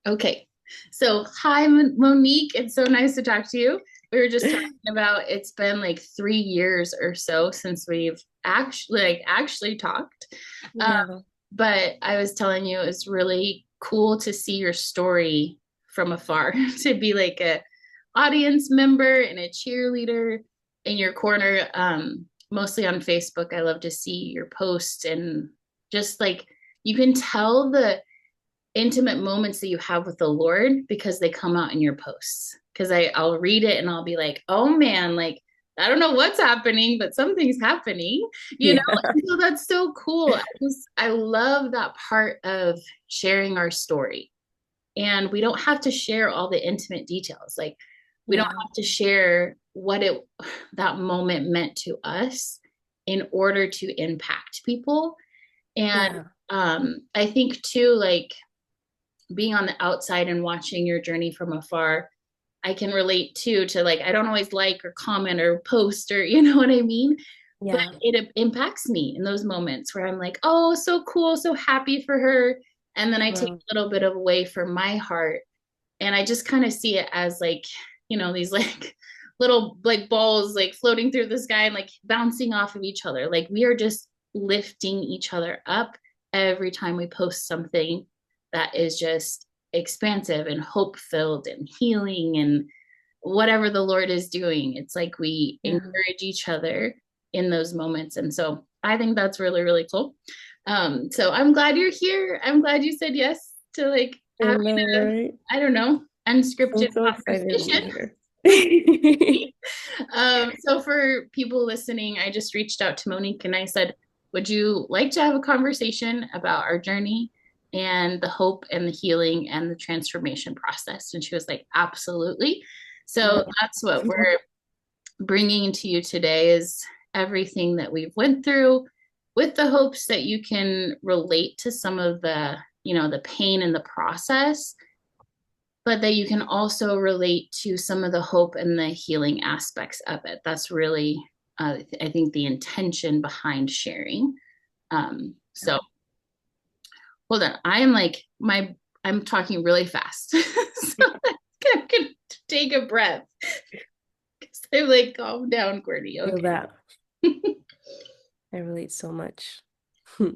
Okay. So, hi, Monique. It's so nice to talk to you. We were just talking about it's been like 3 years or so since we've actually talked. Um, Yeah. but I was telling you it's really cool to see your story from afar, to be like a audience member and a cheerleader in your corner. Mostly on Facebook. I love to see your posts and just like you can tell the intimate moments that you have with the Lord because they come out in your posts. Because I'll read it and I'll be like, oh man, like I don't know what's happening, but something's happening, you know? Yeah. And so that's so cool. I love that part of sharing our story. And we don't have to share all the intimate details. Like we don't Yeah. have to share what it that moment meant to us in order to impact people. And Yeah. I think too, like being on the outside and watching your journey from afar, I can relate too to like I don't always like or comment or post or you know what I mean, but Yeah. it impacts me in those moments where I'm like, oh, so cool, so happy for her, and then I take Well, a little bit of away from my heart, and I just kind of see it as like these like little like balls like floating through the sky and like bouncing off of each other. Like we are just lifting each other up every time we post something that is just expansive and hope filled and healing and whatever the Lord is doing. It's like we yeah. encourage each other in those moments. And so I think that's really, really cool. So I'm glad you're here. I'm glad you said yes to like I having know, a, right? I don't know, unscripted I'm so excited to be conversation. here. So for people listening, I just reached out to Monique and I said, would you like to have a conversation about our journey and the hope and the healing and the transformation process? And she was like, absolutely. So Yeah. that's what we're bringing to you today is everything that we've went through with the hopes that you can relate to some of the, the pain in the process, but that you can also relate to some of the hope and the healing aspects of it. That's really, I think, the intention behind sharing. So hold on, I am like I'm talking really fast, so I'm gonna take a breath. I'm like, calm down, Courtney. Feel Okay. that. I relate so much. I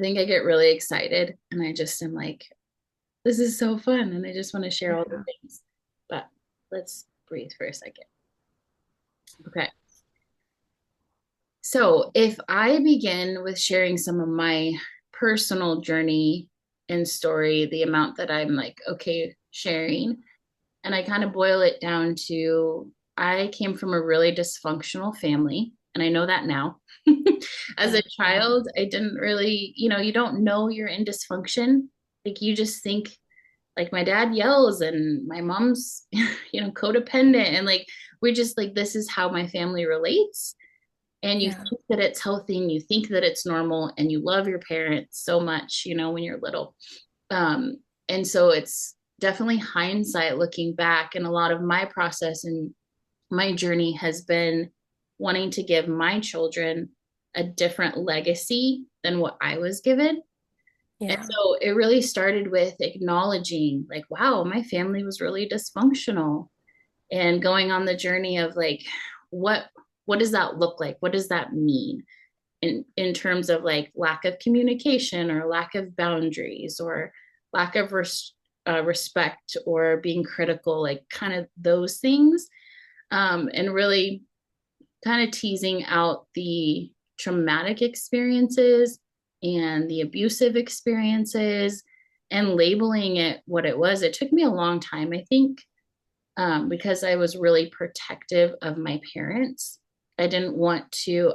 think I get really excited and I just am like, this is so fun. And I just want to share all the Yeah. things. But let's breathe for a second. Okay. So if I begin with sharing some of my personal journey and story, the amount that I'm like, okay, sharing, and I kind of boil it down to I came from a really dysfunctional family. And I know that now. As a Yeah. child, I didn't really, you don't know you're in dysfunction. Like you just think like my dad yells and my mom's codependent and like we're just like this is how my family relates, and you Yeah. think that it's healthy and you think that it's normal and you love your parents so much when you're little. Um, and so it's definitely hindsight looking back, and a lot of my process and my journey has been wanting to give my children a different legacy than what I was given. And Yeah. so it really started with acknowledging, like, wow, my family was really dysfunctional, and going on the journey of like, what what does that look like? What does that mean in terms of like lack of communication or lack of boundaries or lack of respect or being critical, like kind of those things, and really kind of teasing out the traumatic experiences and the abusive experiences and labeling it what it was. It took me a long time, I think, because I was really protective of my parents. I didn't want to,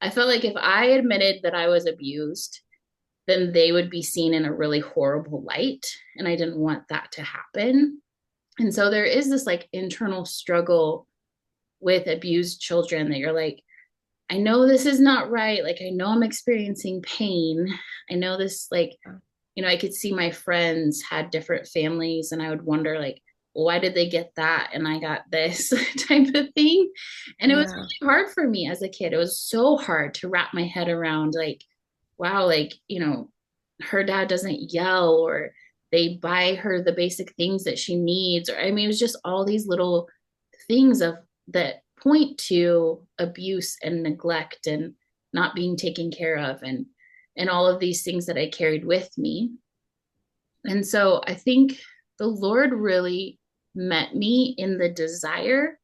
I felt like if I admitted that I was abused, then they would be seen in a really horrible light. And I didn't want that to happen. And so there is this like internal struggle with abused children that you're like, I know this is not right. Like, I know I'm experiencing pain. I know this, like, I could see my friends had different families, and I would wonder, like, well, why did they get that and I got this type of thing? And it was Yeah. really hard for me as a kid. It was so hard to wrap my head around, like, wow, like, her dad doesn't yell, or they buy her the basic things that she needs. Or I mean, it was just all these little things of that point to abuse and neglect and not being taken care of, and all of these things that I carried with me. And so I think the Lord really met me in the desire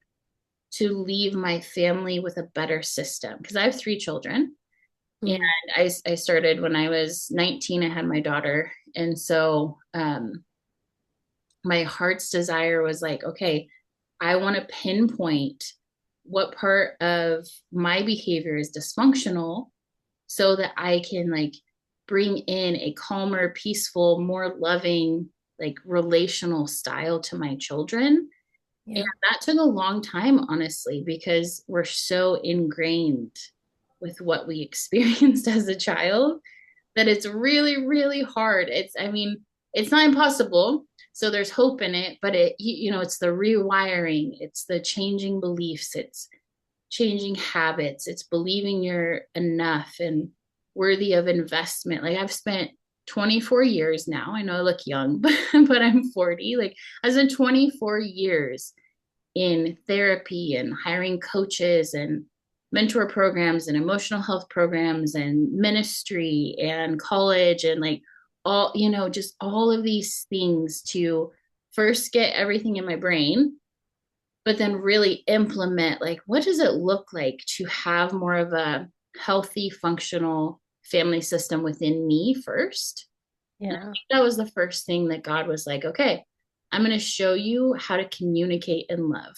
to leave my family with a better system, because I have three children. And Mm. I started when I was 19. I had my daughter. And so my heart's desire was like, okay, I want to pinpoint what part of my behavior is dysfunctional so that I can like bring in a calmer, peaceful, more loving, like relational style to my children. And Yeah. that took a long time, honestly, because we're so ingrained with what we experienced as a child that it's really, really hard. I mean, it's not impossible. So there's hope in it, but it's the rewiring, it's the changing beliefs, it's changing habits, it's believing you're enough and worthy of investment. Like I've spent 24 years now. I know I look young, but I'm 40. Like I spent 24 years in therapy and hiring coaches and mentor programs and emotional health programs and ministry and college and like all, just all of these things to first get everything in my brain, but then really implement like what does it look like to have more of a healthy, functional family system within me first. And I Yeah. think that was the first thing that God was like, okay, I'm going to show you how to communicate in love.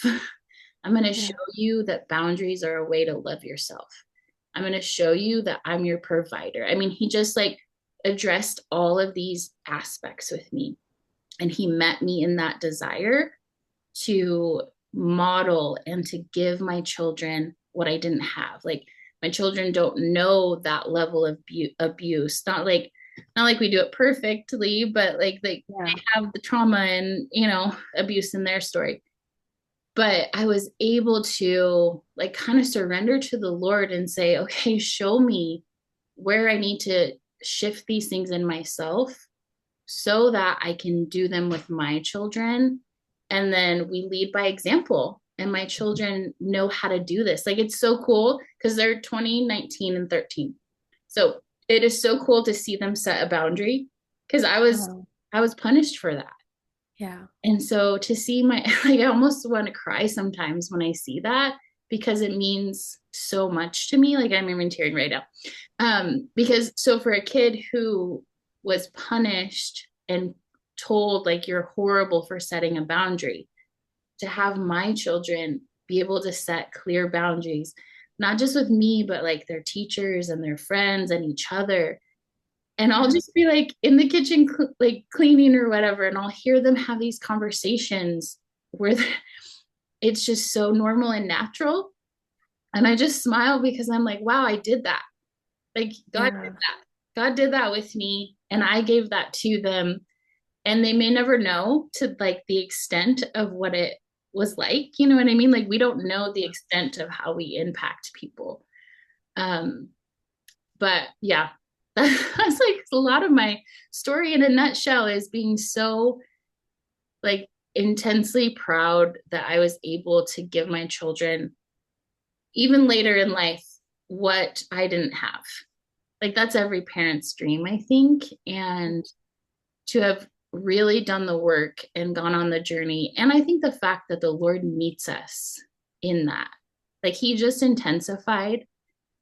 I'm going to show Yeah. you that boundaries are a way to love yourself. I'm going to show you that I'm your provider. I mean, he just like addressed all of these aspects with me. And he met me in that desire to model and to give my children what I didn't have. Like my children don't know that level of abuse. Not like we do it perfectly, but like they Yeah. have the trauma and abuse in their story. But I was able to like kind of surrender to the Lord and say, okay, show me where I need to shift these things in myself so that I can do them with my children. And then we lead by example. And my children know how to do this. Like it's so cool because they're 20, 19, and 13. So it is so cool to see them set a boundary because I was Oh, I was punished for that. yeah. And so to see my like I almost want to cry sometimes when I see that because it means so much to me. Like I'm even tearing right now. Because so for a kid who was punished and told like you're horrible for setting a boundary, to have my children be able to set clear boundaries, not just with me, but like their teachers and their friends and each other. And I'll Yeah. just be like in the kitchen, like cleaning or whatever, and I'll hear them have these conversations where it's just so normal and natural. And I just smile because I'm like, wow, I did that. Like God did Yeah. that. God did that with me, and I gave that to them. And they may never know to like the extent of what it was like. You know what I mean? Like we don't know the extent of how we impact people. Um, but yeah, that's like a lot of my story in a nutshell is being so like intensely proud that I was able to give my children, even later in life, what I didn't have. Like that's every parent's dream, I think. And to have really done the work and gone on the journey. And I think the fact that the Lord meets us in that, like he just intensified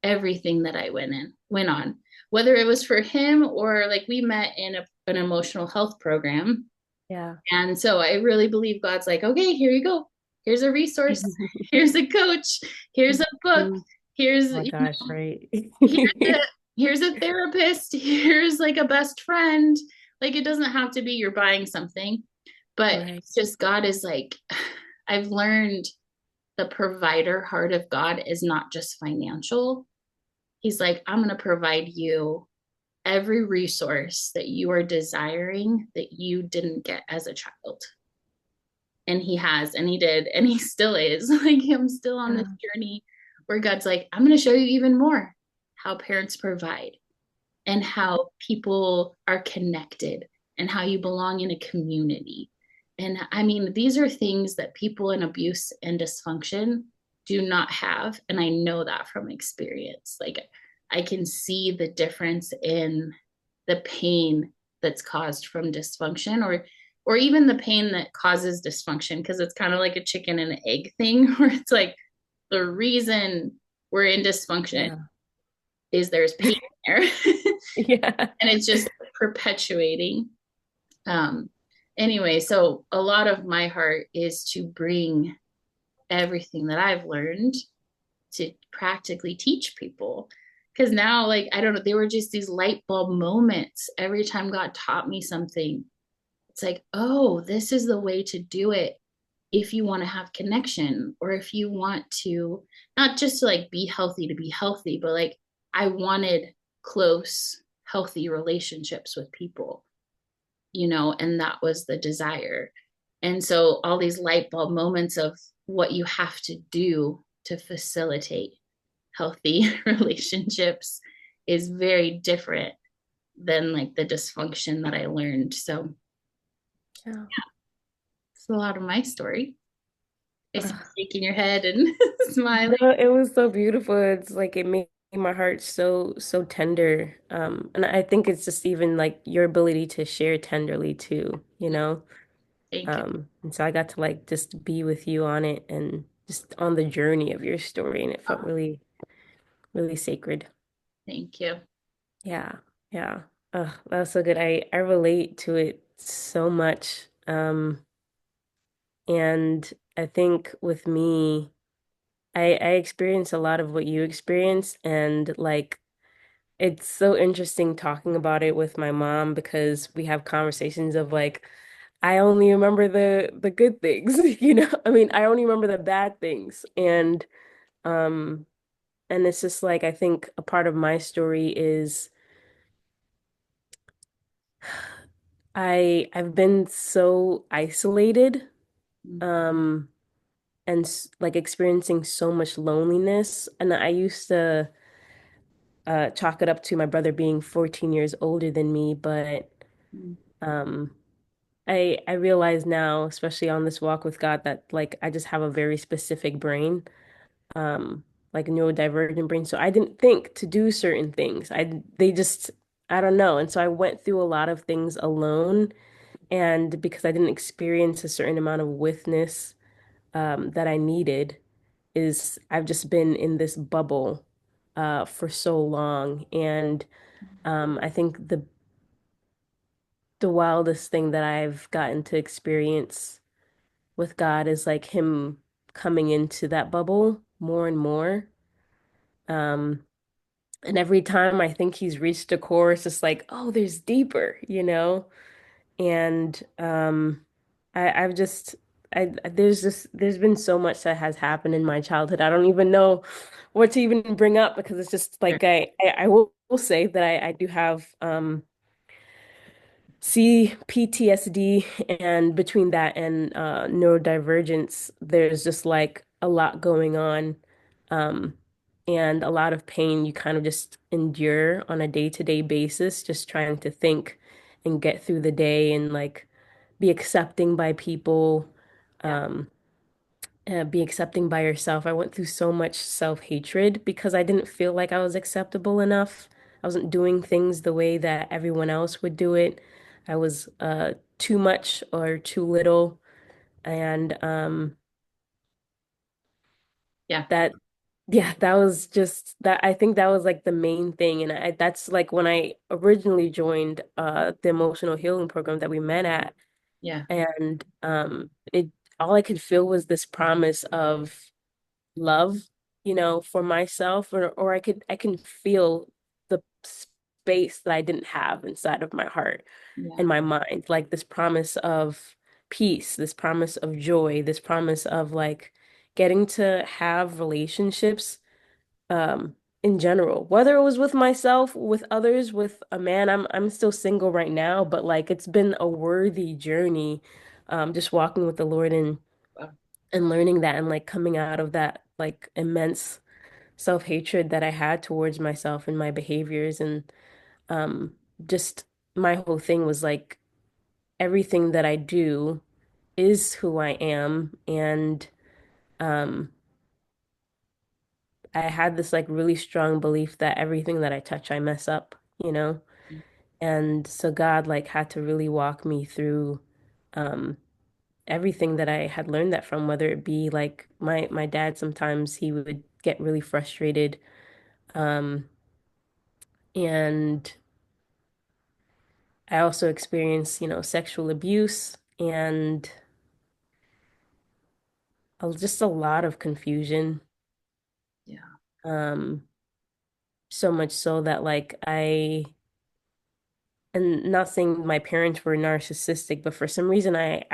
everything that I went on, whether it was for him or like we met in an emotional health program. Yeah. And so I really believe God's like, okay, here you go. Here's a resource. Here's a coach. Here's a book. Mm. Here's, Oh my gosh, right. here's a, here's a therapist. Here's like a best friend. Like it doesn't have to be you're buying something, but Right. it's just God is like, I've learned the provider heart of God is not just financial. He's like, I'm going to provide you every resource that you are desiring that you didn't get as a child. And he has, and he did, and he still is. Like, I'm still on this Yeah. journey where God's like, I'm going to show you even more how parents provide. and how people are connected and how you belong in a community. And I mean, these are things that people in abuse and dysfunction do not have. And I know that from experience. Like, I can see the difference in the pain that's caused from dysfunction, or even the pain that causes dysfunction, because it's kind of like a chicken and egg thing where it's like the reason we're in dysfunction Yeah. is there's pain there. Yeah. And it's just perpetuating. Um, anyway, so a lot of my heart is to bring everything that I've learned to practically teach people. Because now, like, I don't know, they were just these light bulb moments every time God taught me something. It's like, oh, this is the way to do it if you want to have connection, or if you want to not just to like be healthy, but like I wanted close, healthy relationships with people, and that was the desire. And so all these light bulb moments of what you have to do to facilitate healthy relationships is very different than like the dysfunction that I learned. So Yeah. it's a lot of my story. I see Ugh. you shaking your head and smiling. No, it was so beautiful. It's like it made my heart so tender. And I think it's just even like your ability to share tenderly too, you know? Thank you. And so I got to like just be with you on it and just on the journey of your story, and it felt Oh, really sacred. thank you. Yeah, yeah. That was so good. I relate to it so much. And I think with me, I experience a lot of what you experience, and like it's so interesting talking about it with my mom because we have conversations of like I only remember the good things, you know? I mean, I only remember the bad things. Um and it's just like I think a part of my story is I've been so isolated um and like experiencing so much loneliness, and I used to chalk it up to my brother being 14 years older than me, but Mm, um I realize now, especially on this walk with God, that like I just have a very specific brain, like a neurodivergent brain. So I didn't think to do certain things. They just I don't know. And so I went through a lot of things alone, and because I didn't experience a certain amount of witness that I needed, is I've just been in this bubble for so long. And I think the wildest thing that I've gotten to experience with God is like him coming into that bubble more and more. Um, and every time I think he's reached a core, it's just like, oh, there's deeper, you know? And I've just there's been so much that has happened in my childhood. I don't even know what to even bring up because it's just sure. like I will say that I do have see PTSD, and between that and neurodivergence, there's just like a lot going on, um, and a lot of pain you kind of just endure on a day-to-day basis, just trying to think and get through the day and like be accepting by people, Yeah. um, be accepting by yourself. I went through so much self-hatred because I didn't feel like I was acceptable enough. I wasn't doing things the way that everyone else would do it. I was too much or too little. And Yeah. that yeah, that was just that I think that was like the main thing. And that's like when I originally joined the emotional healing program that we met at. Yeah. And it all I could feel was this promise of love, you know, for myself, or I can feel the space that I didn't have inside of my heart Yeah. and my mind, like this promise of peace, this promise of joy, this promise of like getting to have relationships in general, whether it was with myself, with others, with a man. I'm still single right now, but like it's been a worthy journey, just walking with the Lord Wow. and learning that and like coming out of that like immense self-hatred that I had towards myself and my behaviors. And um, just my whole thing was like everything that I do is who I am. And um, I had this like really strong belief that everything that I touch, I mess up, you know? And so God like had to really walk me through um, everything that I had learned that from, whether it be like my dad, sometimes he would get really frustrated. Um, and I also experienced, sexual abuse and just a lot of confusion. Yeah. Um, so much so that like and not saying my parents were narcissistic, but for some reason I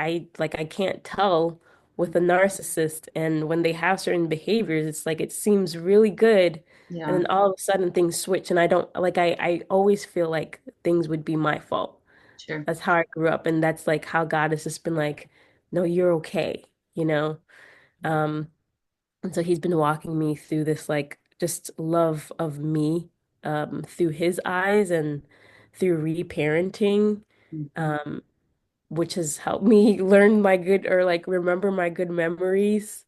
can't tell with a narcissist, and when they have certain behaviors, it's like it seems really good, and Yeah. then all of a sudden things switch, and I don't like I always feel like things would be my fault. Sure. That's how I grew up, and that's like how God has just been like, no, you're okay, you know? Um, and so he's been walking me through this like just love of me through his eyes and through reparenting, Mhm. um, which has helped me learn my good or like remember my good memories.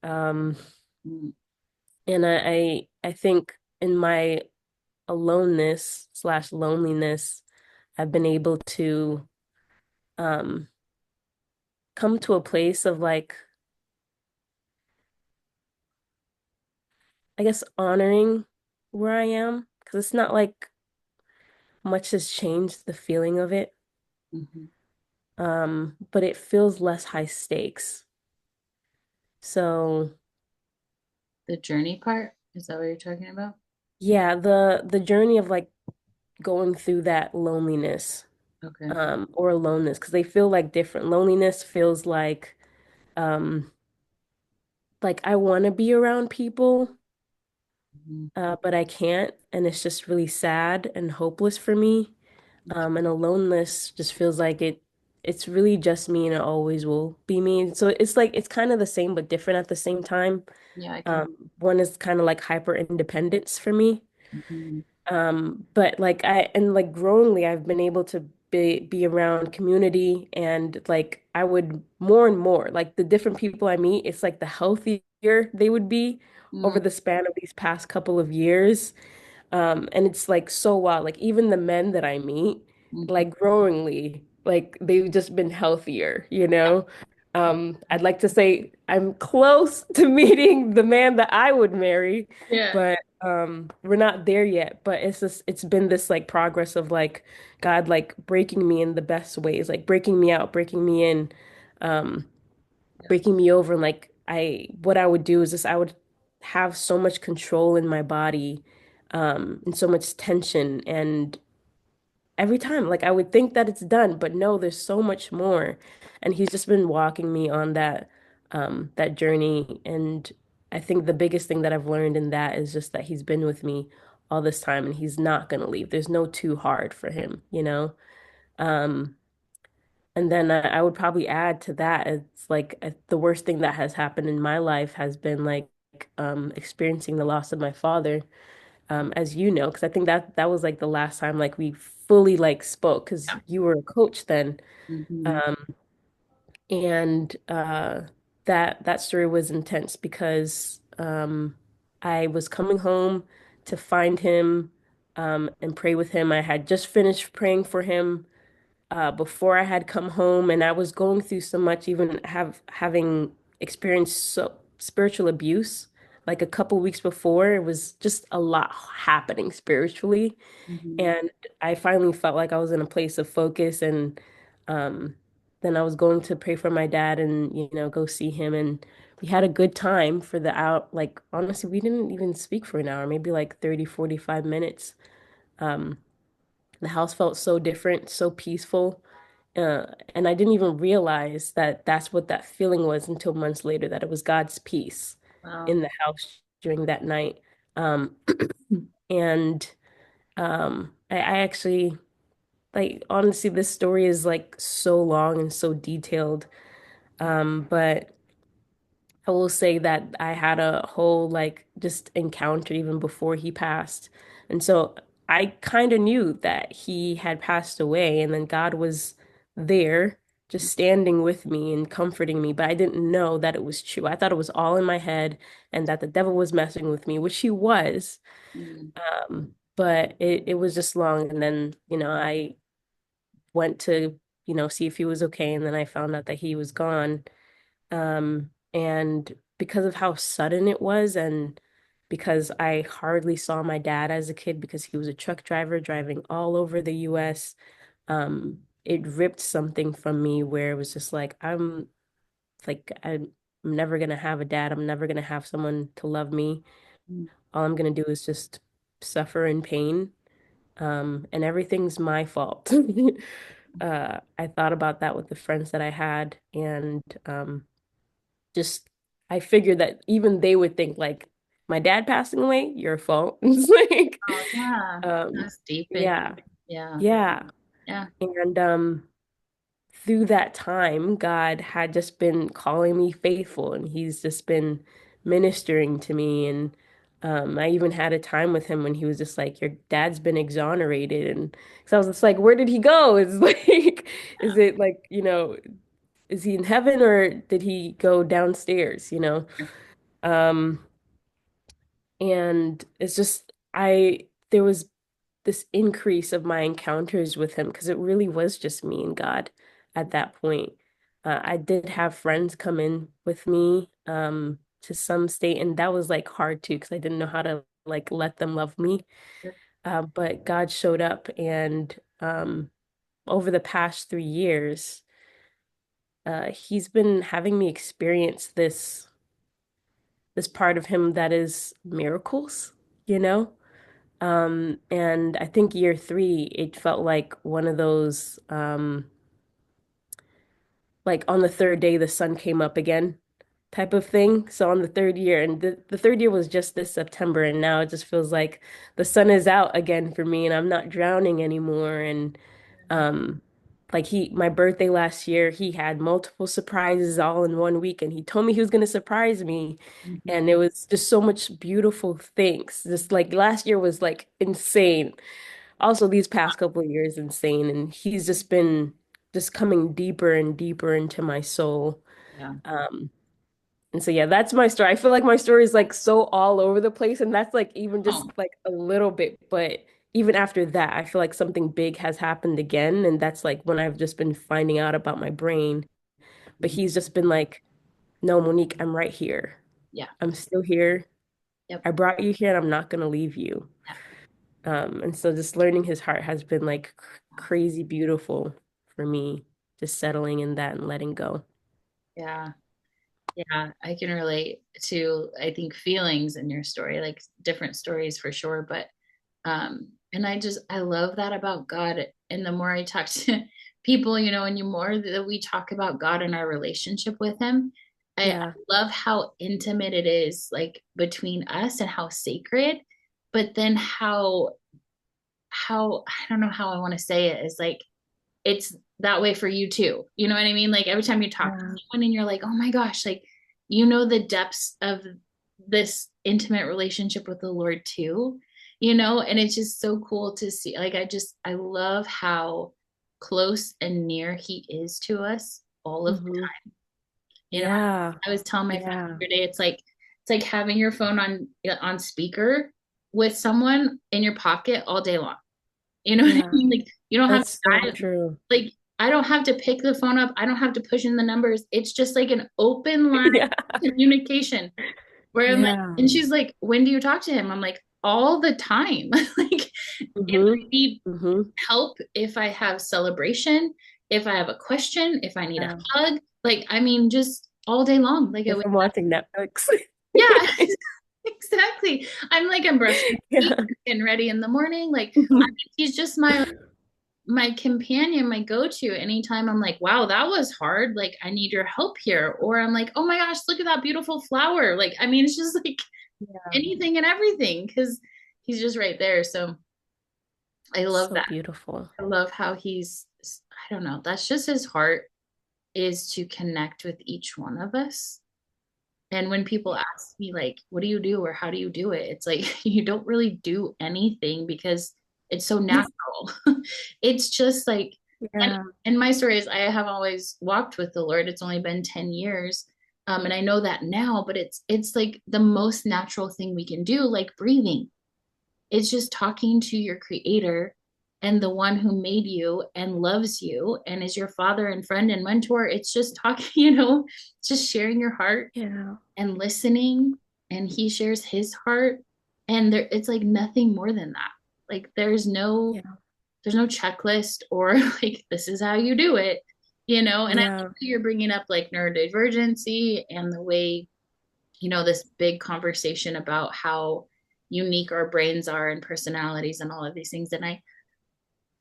Um, Mm. and I think in my aloneness slash loneliness, I've been able to um, come to a place of like, I guess, honoring where I am because it's not like much has changed the feeling of it. Mhm. But it feels less high stakes. So The journey part, is that what you're talking about? yeah, the journey of like going through that loneliness, Okay. or aloneness, because they feel like different. Loneliness feels um like I want to be around people, Mhm. but I can't, and it's just really sad and hopeless for me. And aloneness just feels like it's really just me and it always will be me. So it's like it's kind of the same but different at the same time. Yeah, I can. One is kind of like hyper independence for me. Mhm. But like like growingly I've been able to be around community, and like I would more and more like the different people I meet, it's like the healthier they would be Mm. over the span of these past couple of years. And it's like so wild. Like even the men that I meet, Mhm. like growingly, like they've just been healthier, you know? I'd like to say I'm close to meeting the man that I would marry, Yeah. but we're not there yet. But it's been this like progress of like God like breaking me in the best ways, like breaking me out, breaking me in, um, Yeah. breaking me over. And like what I would do is this, I would have so much control in my body, and so much tension. And every time, like I would think that it's done, but no, there's so much more. And he's just been walking me on that journey. And I think the biggest thing that I've learned in that is just that he's been with me all this time and he's not gonna leave. There's no too hard for him, you know? Um, and then I would probably add to that, it's like the worst thing that has happened in my life has been like experiencing the loss of my father, as you know, because I think that was like the last time like we fully like spoke because you were a coach then. Mhm. Um, and that story was intense because I was coming home to find him and pray with him. I had just finished praying for him before I had come home, and I was going through so much, even having experienced spiritual abuse. Like a couple weeks before, it was just a lot happening spiritually, Mhm. and I finally felt like I was in a place of focus. And um, then I was going to pray for my dad, and go see him, and we had a good time for the out. Like honestly, we didn't even speak for an hour, maybe like 30, 45 minutes. Um, the house felt so different, so peaceful. And I didn't even realize that that's what that feeling was until months later, that it was God's peace Wow. in the house during that night. Um, and I actually, like, honestly, this story is like so long and so detailed. But I will say that I had a whole, like, just encounter even before he passed. And so I kind of knew that he had passed away, and then God was there, just standing with me and comforting me, but I didn't know that it was true. I thought it was all in my head and that the devil was messing with me, which he was. Mm, But it was just long, and then, I went to, see if he was okay, and then I found out that he was gone. And because of how sudden it was, and because I hardly saw my dad as a kid because he was a truck driver driving all over the US, it ripped something from me where it was just like, I'm never gonna have a dad. I'm never gonna have someone to love me. mm, All I'm gonna do is just suffer in pain. And everything's my fault. I thought about that with the friends that I had, and just I figured that even they would think like my dad passing away, your fault. It's like, oh yeah, um, that's deep. yeah, Yeah, yeah. yeah. And through that time, God had just been calling me faithful, and He's just been ministering to me. And I even had a time with him when he was just like, "Your dad's been exonerated," and so I was just like, "Where did he go?" It's like, is it like, is he in heaven or did he go downstairs? Um, and it's just there was this increase of my encounters with him because it really was just me and God at that point. I did have friends come in with me to some state, and that was like hard too because I didn't know how to like let them love me. But God showed up, and over the past 3 years, He's been having me experience this part of him that is miracles, you know? And I think year three, it felt like one of those, like on the third day, the sun came up again type of thing. So on the third year, and the third year was just this September, and now it just feels like the sun is out again for me, and I'm not drowning anymore. And um, like my birthday last year, he had multiple surprises all in one week, and he told me he was going to surprise me. Mhm. And it was just so much beautiful things. Just like last year was like insane. Also, these past couple of years, insane. And he's just been just coming deeper and deeper into my soul. Yeah. Um, and so yeah, that's my story. I feel like my story is like so all over the place, and that's like even just Oh, like a little bit, but even after that, I feel like something big has happened again, and that's like when I've just been finding out about my brain. But mhm. he's just been like, "No, Monique, I'm right here. Yeah. I'm still here. Yep. I brought you here, and I'm not gonna leave you." Yeah. And so just learning his heart has been like crazy beautiful for me, just settling in that and letting go. Yeah. Yeah. I can relate to, I think, feelings in your story, like different stories for sure. But, and I love that about God. And the more I talk to people, and the more that we talk about God and our relationship with Him, I Yeah. love how intimate it is, like between us and how sacred, but then how I don't know how I want to say it is like it's that way for you too. You know what I mean? Like every time you talk to Yeah. someone and you're like, oh my gosh, like the depths of this intimate relationship with the Lord too, and it's just so cool to see. Like I love how close and near He is to us all of the Hmm. time. Yeah. I was telling my friend Yeah. the other day, it's like having your phone on speaker with someone in your pocket all day long. You know what I Yeah. mean? Like you don't have That's so to true. like I don't have to pick the phone up. I don't have to push in the numbers. It's just like an open line Yeah. communication where I'm like, Yeah. and she's like, when do you talk to him? I'm like, all the time. Like if Hmm. I need Hmm. help, if I have celebration, if I have a question, if I need a Yeah. hug, like I mean, just all day long. Like I If wake I'm up. watching Netflix. Yeah, exactly. I'm brushing my teeth, Yeah. getting ready in the morning. Like I mean, he's just my companion, my go-to anytime I'm like, wow, that was hard. Like, I need your help here. Or I'm like, oh my gosh, look at that beautiful flower. Like, I mean, it's just like Yeah. anything and everything because he's just right there. So I love So that. beautiful. I love how I don't know, that's just his heart is to connect with each one of us. And when people ask me, like, what do you do or how do you do it? It's like, you don't really do anything because It's so natural. It's just like, and, Yeah. and my story is I have always walked with the Lord. It's only been 10 years. And I know that now, but it's like the most natural thing we can do, like breathing. It's just talking to your creator and the one who made you and loves you and is your father and friend and mentor. It's just talking, just sharing your heart Yeah. and listening, and he shares his heart, and there it's like nothing more than that. Like Yeah. there's no checklist or like this is how you do it, and I like Yeah. that you're bringing up like neurodivergency and the way, this big conversation about how unique our brains are and personalities and all of these things. And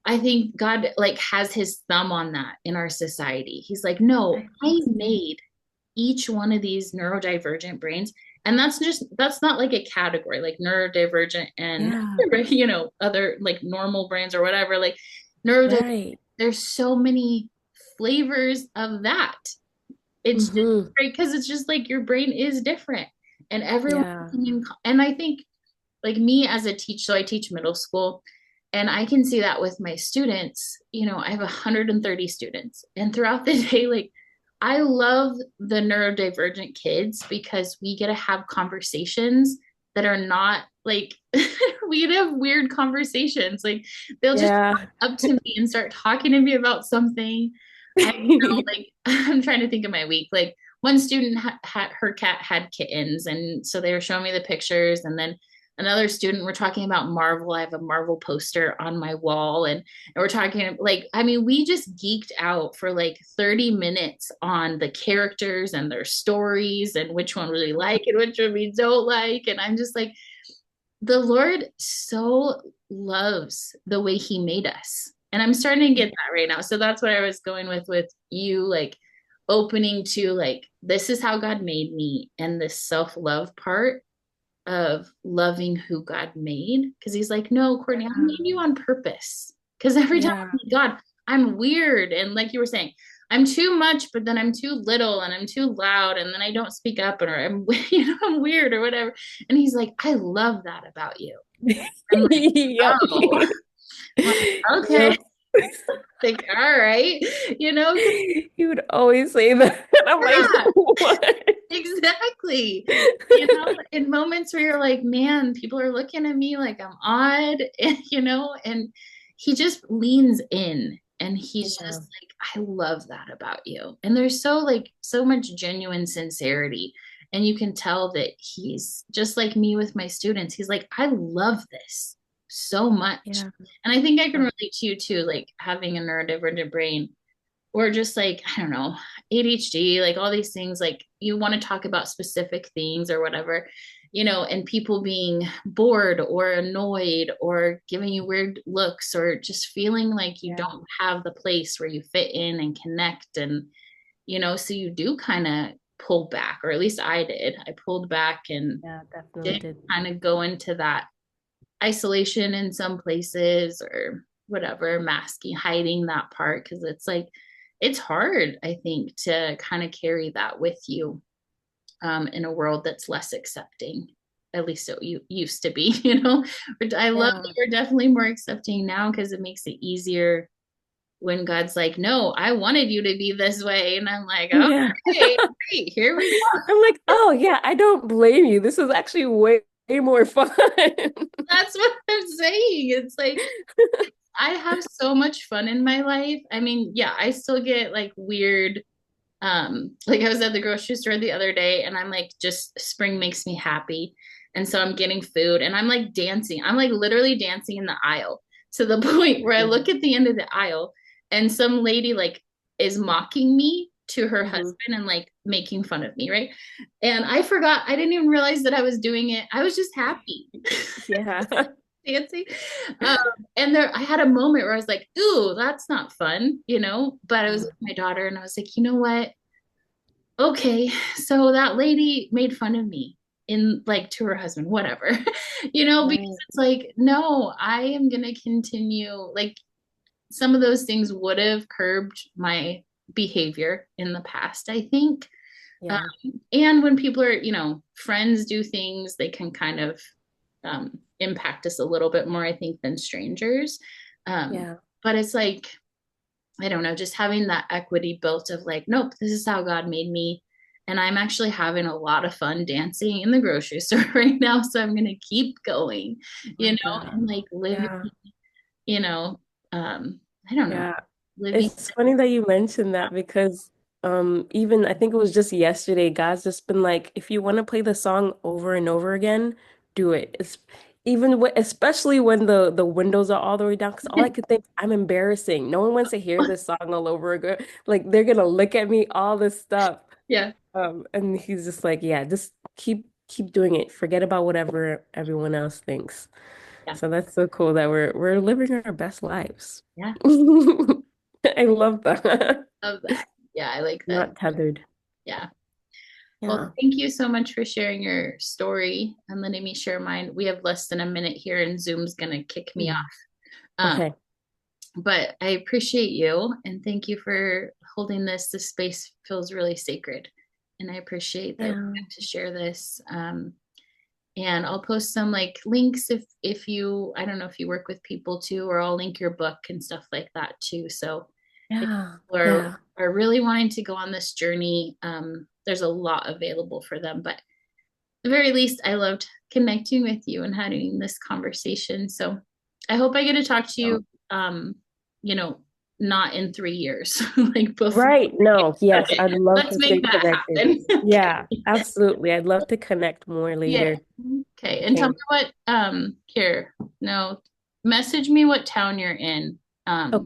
I think God like has his thumb on that in our society. He's like, no, I I think so. made each one of these neurodivergent brains. And that's not like a category like neurodivergent and, Yeah. other like normal brains or whatever. Like neurodivergent, Right. there's so many flavors of that. It's just Mm-hmm. great because it's just like your brain is different and everyone, Yeah. and I think like me as a teacher, so I teach middle school, and I can see that with my students. I have 130 students, and throughout the day, like I love the neurodivergent kids because we get to have conversations that are not like we get to have weird conversations. Like they'll just Yeah. come up to me and start talking to me about something. I don't know, like I'm trying to think of my week. Like one student had her cat had kittens, and so they were showing me the pictures, and then another student we're talking about Marvel. I have a Marvel poster on my wall, and we're talking like I mean we just geeked out for like 30 minutes on the characters and their stories and which one we like and which one we don't like, and I'm just like the Lord so loves the way he made us. And I'm starting to get that right now. So that's what I was going with you, like opening to like, this is how God made me, and this self-love part of loving who God made. Cause he's like, no, Courtney, I made you on purpose. Cause every time Yeah. I'm like, God, I'm weird. And like you were saying, I'm too much, but then I'm too little and I'm too loud and then I don't speak up or I'm, I'm weird or whatever. And he's like, I love that about you. I'm like, Yep. oh, I'm like, okay. Yep. Like, all right, He would always say that. And I'm like, yeah, what? exactly. In moments where you're like, man, people are looking at me like I'm odd, and he just leans in and he's Yeah. just like, I love that about you. And there's so much genuine sincerity. And you can tell that he's just like me with my students. He's like, I love this so much. Yeah. And I think I can relate to you too, like having a neurodivergent brain or just like I don't know, ADHD, like all these things, like you want to talk about specific things or whatever, and people being bored or annoyed or giving you weird looks or just feeling like you Yeah. don't have the place where you fit in and connect, and so you do kind of pull back, or at least I did. I pulled back and Yeah, definitely did did. kind of go into that isolation in some places or whatever, masking, hiding that part because it's like it's hard, I think, to kind of carry that with you in a world that's less accepting. At least it used to be, But I love Yeah. that we're definitely more accepting now because it makes it easier when God's like, no, I wanted you to be this way. And I'm like, Yeah. okay, great, here we go. I'm like, oh yeah, I don't blame you. This is actually way more fun. That's what I'm saying. It's like I have so much fun in my life. I mean, yeah, I still get like weird. Like I was at the grocery store the other day and I'm like, just spring makes me happy. And so I'm getting food and I'm like dancing. I'm like literally dancing in the aisle to the point where I look at the end of the aisle and some lady like is mocking me to her Mhm. husband and like making fun of me, right? And I forgot, I didn't even realize that I was doing it. I was just happy. Yeah. Fancy. Um, and there, I had a moment where I was like, ooh, that's not fun, But I was Yeah. with my daughter and I was like, you know what? Okay, so that lady made fun of me in like to her husband, whatever, because Right. it's like, no, I am going to continue. Like some of those things would have curbed my behavior in the past, I think. Um, Yeah. and when people are, friends do things, they can kind of impact us a little bit more, I think, than strangers. Um, Yeah. but it's like, I don't know, just having that equity built of like, nope, this is how God made me. And I'm actually having a lot of fun dancing in the grocery store right now. So I'm going to keep going, Love that. and like living, Yeah. you know, I don't know, Yeah. living. It's funny that you mentioned that because even I think it was just yesterday, God's just been like, if you want to play the song over and over again, do it. It's even especially when the windows are all the way down, because all I could think, I'm embarrassing. No one wants to hear this song all over again. Like they're gonna look at me, all this stuff. Yeah. And he's just like, yeah, just keep doing it. Forget about whatever everyone else thinks. Yeah. So that's so cool that we're living our best lives. Yeah. I love that. Love that. Yeah. I like that. Not tethered. Yeah. Well, Yeah. thank you so much for sharing your story and letting me share mine. We have less than a minute here, and Zoom's going to kick me off. Mm. Um, Okay. but I appreciate you and thank you for holding this. This space feels really sacred, and I appreciate that we Yeah. got to share this. And I'll post some like links if you, I don't know if you work with people too, or I'll link your book and stuff like that too. So if Yeah. people Yeah. are really wanting to go on this journey, there's a lot available for them. But at the very least, I loved connecting with you and having this conversation. So I hope I get to talk to Oh. you, you know, not in 3 years, like before. Right. No, yes, Okay, I'd love let's to stay make that connected. happen. Yeah, absolutely. I'd love to connect more Yeah. later. Okay. And tell Okay. me what, here, no, message me what town you're in. Oh,